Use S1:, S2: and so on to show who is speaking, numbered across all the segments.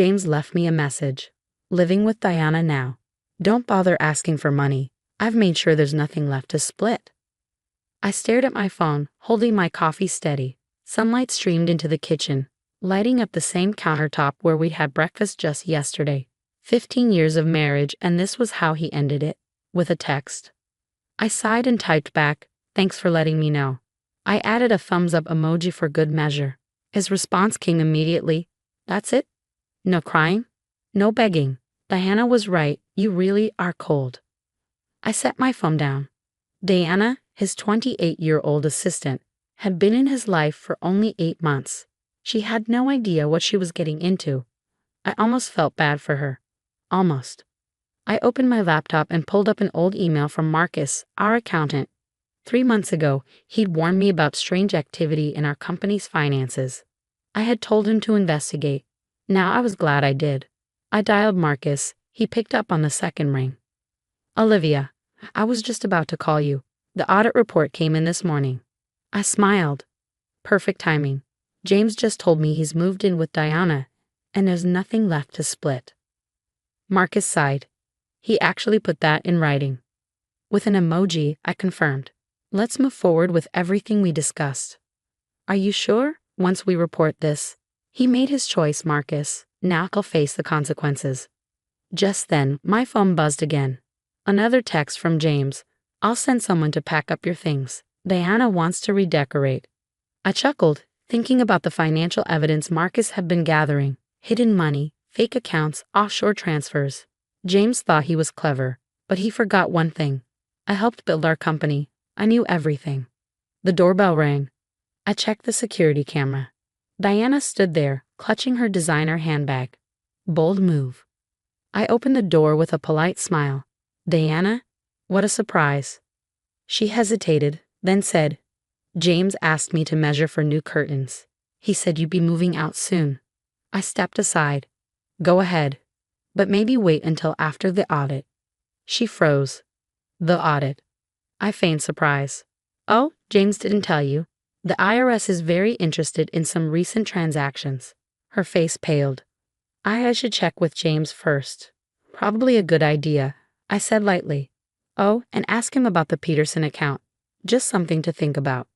S1: James left me a message. Living with Diana now. Don't bother asking for money. I've made sure there's nothing left to split. I stared at my phone, holding my coffee steady. Sunlight streamed into the kitchen, lighting up the same countertop where we'd had breakfast just yesterday. 15 years of marriage, and this was how he ended it, with a text. I sighed and typed back, "Thanks for letting me know." I added a thumbs up emoji for good measure. His response came immediately. "That's it? No crying? No begging. Diana was right, you really are cold." I set my phone down. Diana, his 28-year-old assistant, had been in his life for only 8 months. She had no idea what she was getting into. I almost felt bad for her. Almost. I opened my laptop and pulled up an old email from Marcus, our accountant. 3 months ago, he'd warned me about strange activity in our company's finances. I had told him to investigate. Now I was glad I did. I dialed Marcus. He picked up on the second ring. "Olivia, I was just about to call you. The audit report came in this morning." I smiled. Perfect timing. James just told me he's moved in with Diana, and there's nothing left to split. Marcus sighed. He actually put that in writing. With an emoji, I confirmed. "Let's move forward with everything we discussed." "Are you sure? Once we report this." He made his choice, Marcus. Now he'll face the consequences. Just then, my phone buzzed again. Another text from James. "I'll send someone to pack up your things. Diana wants to redecorate." I chuckled, thinking about the financial evidence Marcus had been gathering. Hidden money, fake accounts, offshore transfers. James thought he was clever, but he forgot one thing. I helped build our company. I knew everything. The doorbell rang. I checked the security camera. Diana stood there, clutching her designer handbag. Bold move. I opened the door with a polite smile. "Diana? What a surprise." She hesitated, then said, "James asked me to measure for new curtains. He said you'd be moving out soon." I stepped aside. "Go ahead. But maybe wait until after the audit." She froze. "The audit?" I feigned surprise. "Oh, James didn't tell you. The IRS is very interested in some recent transactions." Her face paled. I should check with James first." "Probably a good idea," I said lightly. "Oh, and ask him about the Peterson account. Just something to think about."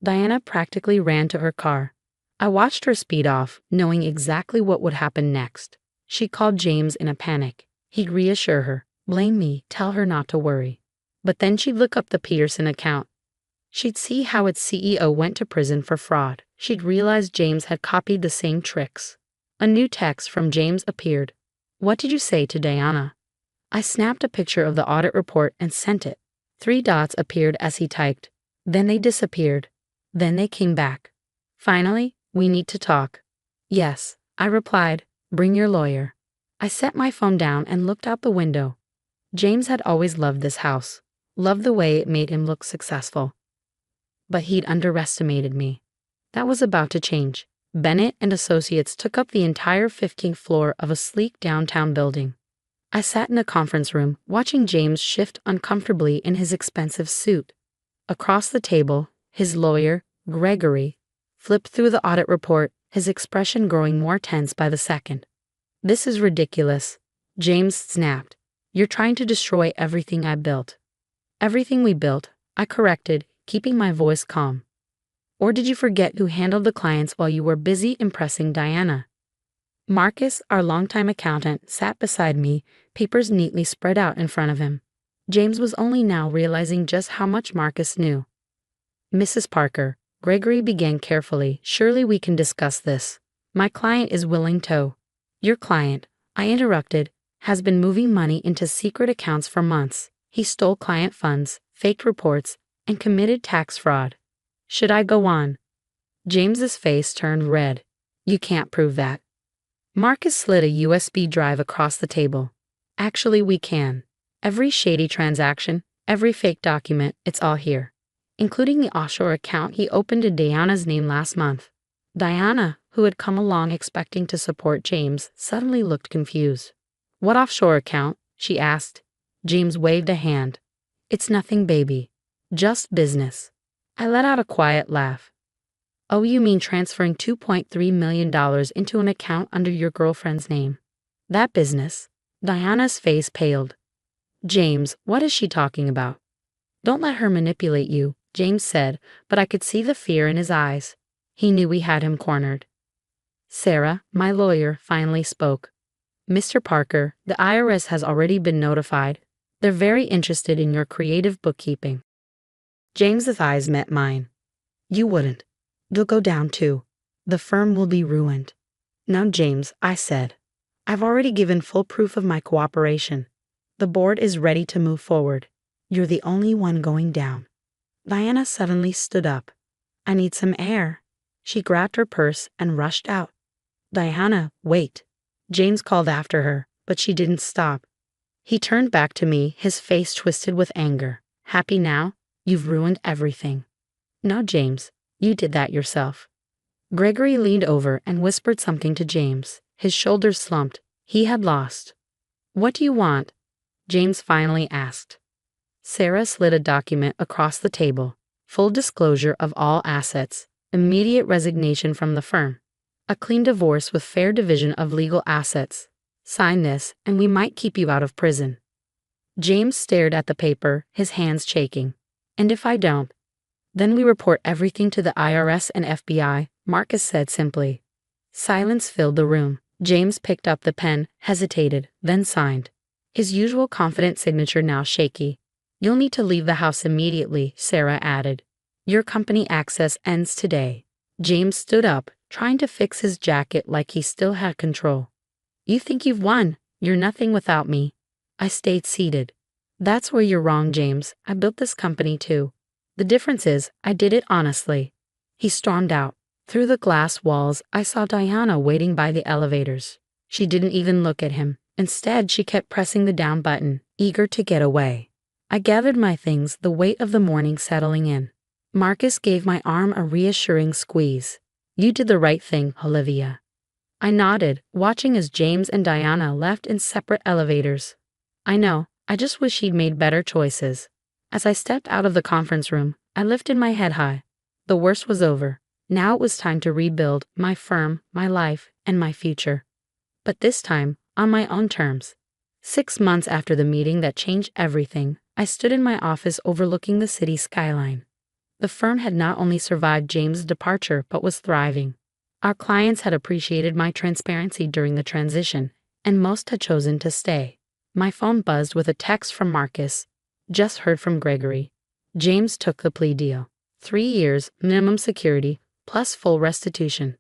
S1: Diana practically ran to her car. I watched her speed off, knowing exactly what would happen next. She called James in a panic. He'd reassure her, blame me, tell her not to worry. But then she'd look up the Peterson account. She'd see how its CEO went to prison for fraud. She'd realize James had copied the same tricks. A new text from James appeared. "What did you say to Diana?" I snapped a picture of the audit report and sent it. 3 dots appeared as he typed. Then they disappeared. Then they came back. "Finally, we need to talk." "Yes," I replied. "Bring your lawyer." I set my phone down and looked out the window. James had always loved this house, loved the way it made him look successful. But he'd underestimated me. That was about to change. Bennett and Associates took up the entire 15th floor of a sleek downtown building. I sat in a conference room, watching James shift uncomfortably in his expensive suit. Across the table, his lawyer, Gregory, flipped through the audit report, his expression growing more tense by the second. "This is ridiculous," James snapped. "You're trying to destroy everything I built." "Everything we built," I corrected, keeping my voice calm. "Or did you forget who handled the clients while you were busy impressing Diana?" Marcus, our longtime accountant, sat beside me, papers neatly spread out in front of him. James was only now realizing just how much Marcus knew. "Mrs. Parker," Gregory began carefully, "surely we can discuss this. My client is willing to." "Your client," I interrupted, "has been moving money into secret accounts for months. He stole client funds, faked reports, and committed tax fraud. Should I go on?" James's face turned red. "You can't prove that." Marcus slid a USB drive across the table. "Actually, we can. Every shady transaction, every fake document, it's all here. Including the offshore account he opened in Diana's name last month." Diana, who had come along expecting to support James, suddenly looked confused. "What offshore account?" she asked. James waved a hand. "It's nothing, baby. Just business." I let out a quiet laugh. Oh, you mean transferring $2.3 million into an account under your girlfriend's name? That business? Diana's face paled. James, what is she talking about? Don't let her manipulate you, James said, but I could see the fear in his eyes. He knew we had him cornered. Sarah, my lawyer, finally spoke. Mr. Parker, the IRS has already been notified. They're very interested in your creative bookkeeping. James's eyes met mine. You wouldn't. You'll go down too. The firm will be ruined. Now, James, I said, I've already given full proof of my cooperation. The board is ready to move forward. You're the only one going down. Diana suddenly stood up. I need some air. She grabbed her purse and rushed out. Diana, wait. James called after her, but she didn't stop. He turned back to me, his face twisted with anger. Happy now? You've ruined everything. No, James, you did that yourself. Gregory leaned over and whispered something to James. His shoulders slumped. He had lost. What do you want? James finally asked. Sarah slid a document across the table. Full disclosure of all assets. Immediate resignation from the firm. A clean divorce with fair division of legal assets. Sign this, and we might keep you out of prison. James stared at the paper, his hands shaking. And if I don't? Then we report everything to the IRS and FBI, Marcus said simply. Silence filled the room. James picked up the pen, hesitated, then signed. His usual confident signature now shaky. You'll need to leave the house immediately, Sarah added. Your company access ends today. James stood up, trying to fix his jacket like he still had control. You think you've won. You're nothing without me. I stayed seated. That's where you're wrong, James. I built this company too. The difference is, I did it honestly. He stormed out. Through the glass walls, I saw Diana waiting by the elevators. She didn't even look at him. Instead, she kept pressing the down button, eager to get away. I gathered my things, the weight of the morning settling in. Marcus gave my arm a reassuring squeeze. You did the right thing, Olivia. I nodded, watching as James and Diana left in separate elevators. I know, I just wish he'd made better choices. As I stepped out of the conference room, I lifted my head high. The worst was over. Now it was time to rebuild my firm, my life, and my future. But this time, on my own terms. 6 months after the meeting that changed everything, I stood in my office overlooking the city skyline. The firm had not only survived James' departure but was thriving. Our clients had appreciated my transparency during the transition, and most had chosen to stay. My phone buzzed with a text from Marcus. Just heard from Gregory. James took the plea deal. 3 years, minimum security, plus full restitution.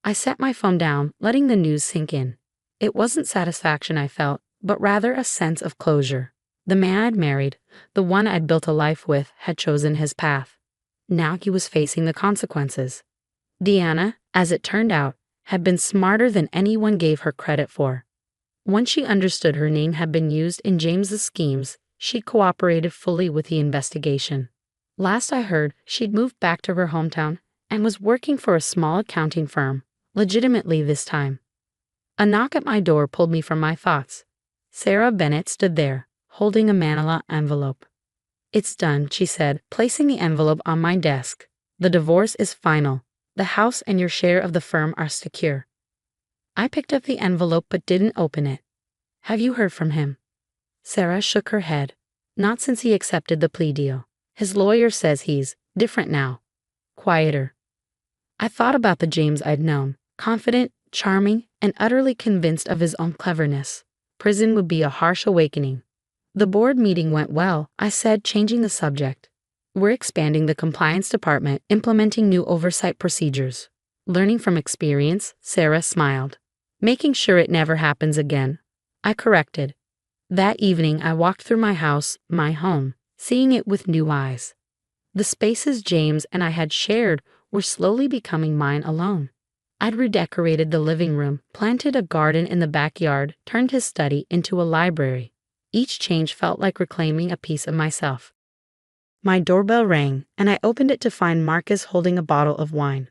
S1: I set my phone down, letting the news sink in. It wasn't satisfaction I felt, but rather a sense of closure. The man I'd married, the one I'd built a life with, had chosen his path. Now he was facing the consequences. Diana, as it turned out, had been smarter than anyone gave her credit for. Once she understood her name had been used in James's schemes, she'd cooperated fully with the investigation. Last I heard, she'd moved back to her hometown and was working for a small accounting firm, legitimately this time. A knock at my door pulled me from my thoughts. Sarah Bennett stood there, holding a manila envelope. It's done, she said, placing the envelope on my desk. The divorce is final. The house and your share of the firm are secure. I picked up the envelope but didn't open it. Have you heard from him? Sarah shook her head. Not since he accepted the plea deal. His lawyer says he's different now. Quieter. I thought about the James I'd known, confident, charming, and utterly convinced of his own cleverness. Prison would be a harsh awakening. The board meeting went well, I said, changing the subject. We're expanding the compliance department, implementing new oversight procedures. Learning from experience, Sarah smiled. Making sure it never happens again. I corrected. That evening I walked through my house, my home, seeing it with new eyes. The spaces James and I had shared were slowly becoming mine alone. I'd redecorated the living room, planted a garden in the backyard, turned his study into a library. Each change felt like reclaiming a piece of myself. My doorbell rang, and I opened it to find Marcus holding a bottle of wine.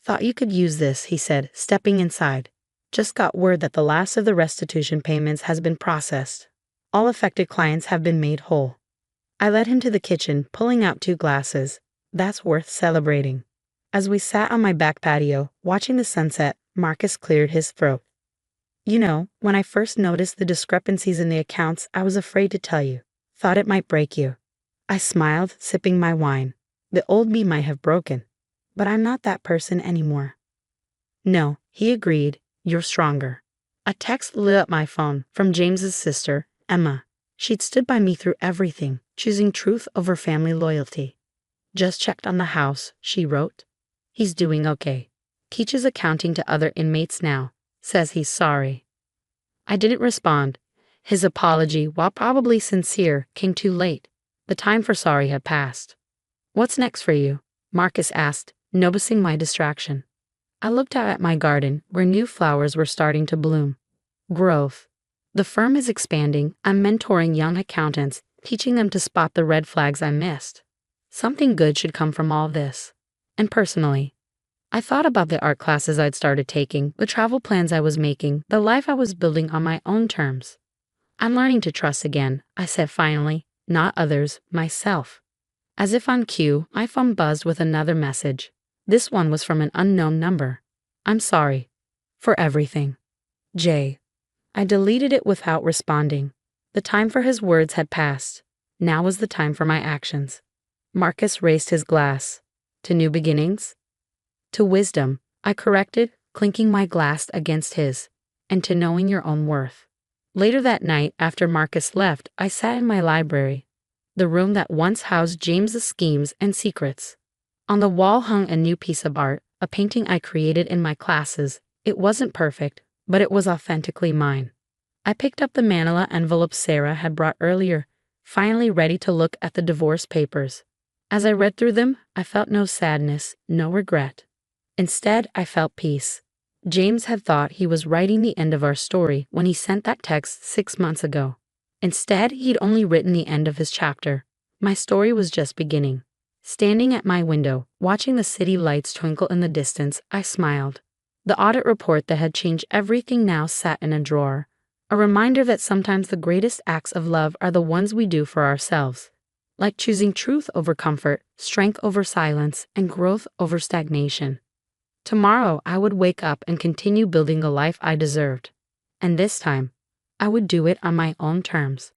S1: Thought you could use this, he said, stepping inside. Just got word that the last of the restitution payments has been processed. All affected clients have been made whole. I led him to the kitchen, pulling out 2 glasses. That's worth celebrating. As we sat on my back patio, watching the sunset, Marcus cleared his throat. You know, when I first noticed the discrepancies in the accounts, I was afraid to tell you. Thought it might break you. I smiled, sipping my wine. The old me might have broken, but I'm not that person anymore. No, he agreed, you're stronger. A text lit up my phone from James's sister, Emma. She'd stood by me through everything, choosing truth over family loyalty. Just checked on the house, she wrote. He's doing okay. Teaches accounting to other inmates now. Says he's sorry. I didn't respond. His apology, while probably sincere, came too late. The time for sorry had passed. What's next for you? Marcus asked, noticing my distraction. I looked out at my garden, where new flowers were starting to bloom. Growth. The firm is expanding. I'm mentoring young accountants, teaching them to spot the red flags I missed. Something good should come from all this. And personally, I thought about the art classes I'd started taking, the travel plans I was making, the life I was building on my own terms. I'm learning to trust again, I said finally, not others, myself. As if on cue, my phone buzzed with another message. This one was from an unknown number. I'm sorry. For everything. Jay. I deleted it without responding. The time for his words had passed. Now was the time for my actions. Marcus raised his glass. To new beginnings? To wisdom, I corrected, clinking my glass against his. And to knowing your own worth. Later that night, after Marcus left, I sat in my library. The room that once housed James's schemes and secrets. On the wall hung a new piece of art, a painting I created in my classes. It wasn't perfect, but it was authentically mine. I picked up the manila envelope Sarah had brought earlier, finally ready to look at the divorce papers. As I read through them, I felt no sadness, no regret. Instead, I felt peace. James had thought he was writing the end of our story when he sent that text 6 months ago. Instead, he'd only written the end of his chapter. My story was just beginning. Standing at my window, watching the city lights twinkle in the distance, I smiled. The audit report that had changed everything now sat in a drawer. A reminder that sometimes the greatest acts of love are the ones we do for ourselves. Like choosing truth over comfort, strength over silence, and growth over stagnation. Tomorrow, I would wake up and continue building the life I deserved. And this time, I would do it on my own terms.